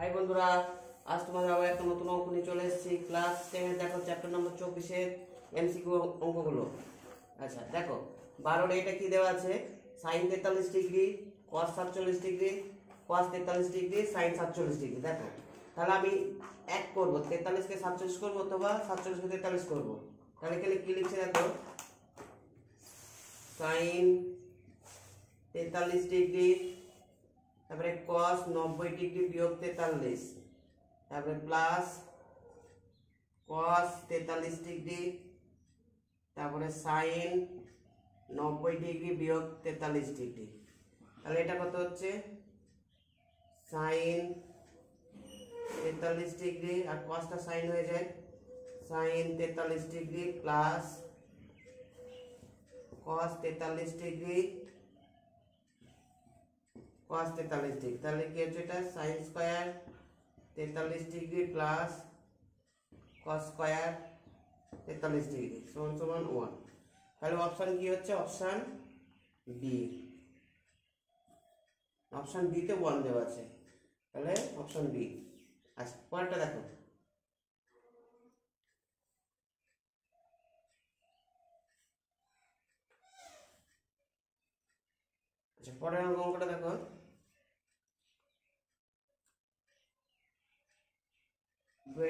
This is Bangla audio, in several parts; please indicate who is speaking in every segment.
Speaker 1: হাই বন্ধুরা, আজ তোমাদের আবার একটা নতুন অঙ্ক নিয়ে চলে এসেছি। ক্লাস 10 দেখো চ্যাপ্টার নম্বর 24 এমসিকিউ অঙ্কগুলো। আচ্ছা দেখো 12 এটা কি দেওয়া আছে, সাইন 43 ডিগ্রি, কস 47 ডিগ্রি, কস 43 ডিগ্রি, সাইন 47 ডিগ্রি। দেখো তাহলে আমি এক করবো, 43 কে 47 করবো অথবা 47 কে 43 করবো। তাহলে এখানে কি লিখছে দেখো, সাইন 43 ডিগ্রি, তারপরে কস 90 ডিগ্রি বিয়োগ 43, তারপরে প্লাস কস 43 ডিগ্রি, তারপরে সাইন 90 ডিগ্রি বিয়োগ 43 ডিগ্রি। তাহলে এটা কত হচ্ছে, সাইন 43 ডিগ্রি আর কসটা সাইন হয়ে যায়, sine 43 degree plus cos 43 degree cos 43 degree. তাহলে কি হচ্ছে, এটা sin square 43 degree plus cos square 43 degree সমান সমান 1। তাহলে অপশন কি হচ্ছে, অপশন বি। অপশন বি তে 1 দেওয়া আছে, তাহলে অপশন বি। আচ্ছা পরেরটা দেখো, আচ্ছা পরের অঙ্কটা দেখো,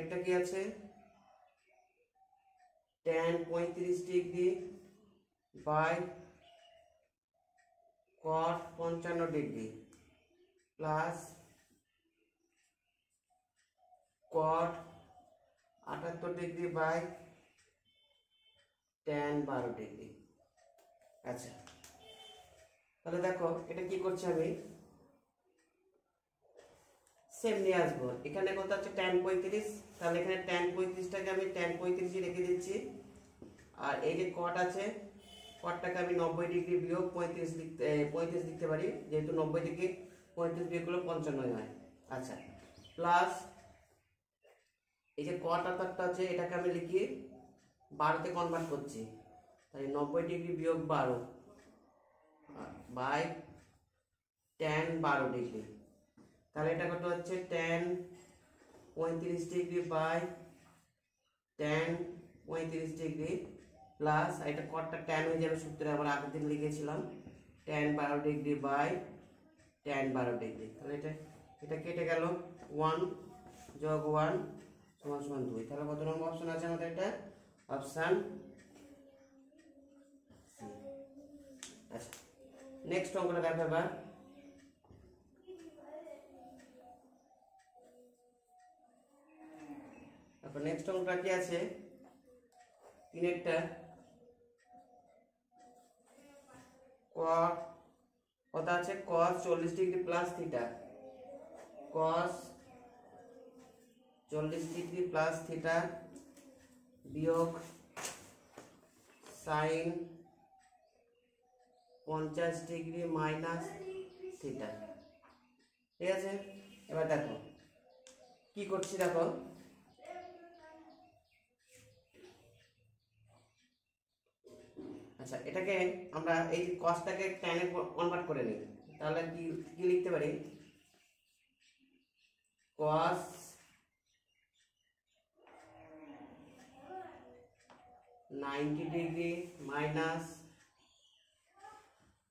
Speaker 1: এটা কি আছে, tan 35 degree by cot 55 degree plus cot 78 degree by tan 12 degree. আচ্ছা তাহলে দেখো এটা কি করছি, আমি সেম নিয়ে আসবো। এখানে কত আছে, tan 35, তাহলে এখানে tan 35টাকে আমি tan 35 রেখে দিচ্ছি। আর এই যে কট আছে, কটটাকে আমি 90 ডিগ্রি বিয়োগ 35 লিখতে পারি, যেহেতু 90 ডিগ্রি 35 বিয়োগ করলে 55 হয়। আচ্ছা প্লাস এই যে কট আকারটা আছে, এটাকে আমি লিখি 12তে কনভার্ট করছি, তাই 90 ডিগ্রি বিয়োগ 12 বাই tan 12 ডিগ্রি। তাহলে এটা কত হচ্ছে, tan 35 degree by tan 35 degree plus এটা কটটা tan হয়ে যাবে, সূত্রে আবার আগের দিন লিখেছিলাম tan 12 degree by tan 12 degree. তাহলে এটা কেটে গেল, 1 যোগ 1 সমান সমান 2। তাহলে কত নম্বর অপশন আছে আমাদের, এটা অপশন সি। আচ্ছা নেক্সট অঙ্কটা দেখো এবার, তারপর নেক্সট অঙ্কটা কি আছে, তিনেরটা কত আছে, cos 40 degree plus theta, cos 40 degree plus theta বিয়োগ sin 50 ডিগ্রি মাইনাস থিটা। ঠিক আছে, এবার দেখো কি করছি, দেখো আচ্ছা এটাকে আমরা এই কসটাকে ট্যানে কনভার্ট করে নিই। তাহলে কি কি লিখতে পারি, cos 90 degree minus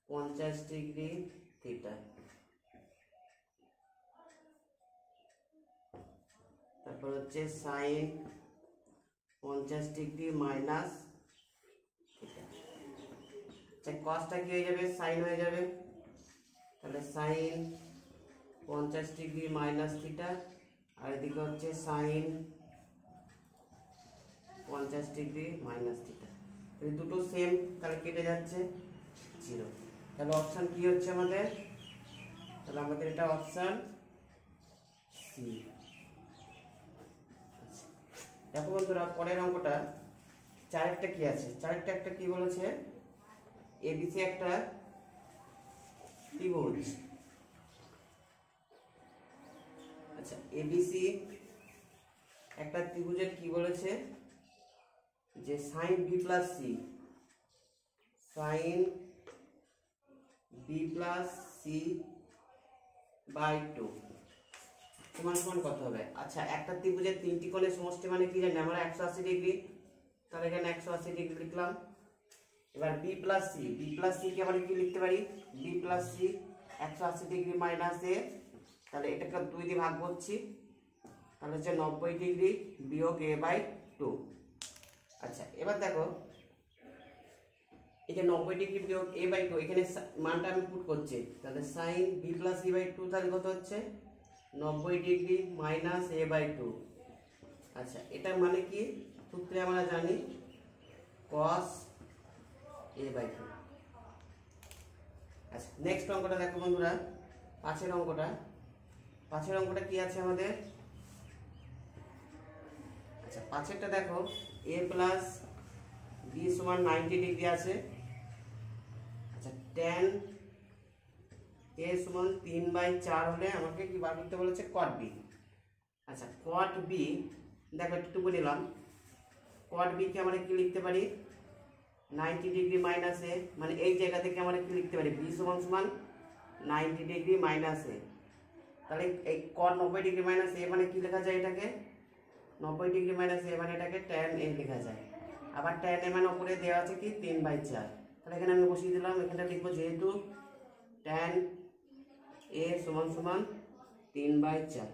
Speaker 1: 50 degree theta, তারপর হচ্ছে সাইন 50 ডিগ্রি মাইনাস থিটা। আচ্ছা কসটা কি হয়ে যাবে, সাইন হয়ে যাবে, তাহলে সাইন 50 ডিগ্রি মাইনাস থিটা, আর এদিকে হচ্ছে সাইন 50 ডিগ্রি মাইনাস থিটা। এই দুটো সেম, তাহলে কেটে যাচ্ছে 0। তাহলে অপশন কি হচ্ছে আমাদের, তাহলে আমাদের এটা অপশন সি। দেখো বন্ধুরা পরের অঙ্কটা, চারেরটা কি আছে, চারেরটা একটা কি বলেছে, এবিসি একটা ত্রিভুজ। আচ্ছা এবিসি একটা ত্রিভুজের কি বলেছে, যে sine B plus C, sine B plus C by 2 সমান সমান কত হবে? আচ্ছা, একটা ত্রিভুজের তিনটি কোণের সমষ্টি মানে কি জানি আমরা? 180 ডিগ্রি। তাহলে এখানে 180 ডিগ্রি লিখলাম। এবার বি প্লাস সি কে আমরা কি লিখতে পারি? B plus C 180 degree minus A, তাহলে এটাকে 2 দিয়ে ভাগ করছি, তাহলে হচ্ছে 90 ডিগ্রি বিয়োগ এ বাই 2। আচ্ছা, এবার দেখো এই যে 90 ডিগ্রি বিয়োগ এ বাই 2, এখানে মানটা আমি পুট করছি, তাহলে sine B plus C by 2 তাহলে কত হচ্ছে? 90 ডিগ্রি মাইনাস এ বাই 2। আচ্ছা, এটা মানে কি? সূত্রে আমরা জানি cos a বাই 2। আচ্ছা, নেক্সট অঙ্কটা দেখো বন্ধুরা, পাঁচের অঙ্কটা কি আছে আমাদের? আচ্ছা, পাঁচেরটা দেখো a প্লাস বি সমান 90 ডিগ্রি আছে। আচ্ছা, tan a সমান 3/4 হলে আমাকে কি বার করতে বলেছে? cot b। আচ্ছা, cot b দেখো একটু নিলাম, cot b কে আমরা কি লিখতে পারি? 90 ডিগ্রি মাইনাস এ, মানে এই জায়গা থেকে আমরা কি লিখতে পারি? b সমান 90 ডিগ্রি মাইনাস এ। তাহলে এই cot 90 ডিগ্রি মাইনাস এ মানে কি লেখা যায়? এটাকে 90 ডিগ্রি মাইনাস এ মানে এটাকে tan a লেখা যায়। আবার tan a মানে উপরে দেওয়া আছে কি 3/4, তাহলে এখানে আমি বসিয়ে দিলাম। এখানে লিখবো যেহেতু tan a সমান 3/4,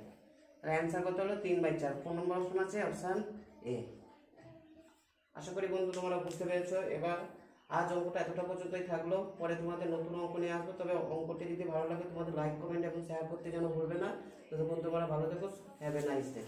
Speaker 1: তাহলে অ্যান্সার কত হলো? 3/4। কোন নম্বর অপশন আছে? Option A. আশা করি বন্ধু তোমরা বুঝতে পেরেছো। এবার আজ অঙ্কটা এতটা পর্যন্তই থাকলো, পরে তোমাদের নতুন অঙ্ক নিয়ে আসবো। তবে অঙ্কটি যদি ভালো লাগে তোমাদের লাইক, কমেন্ট এবং শেয়ার করতে যেন ভুলবে না। ততক্ষণ তোমরা ভালো থেকো। Have a nice day.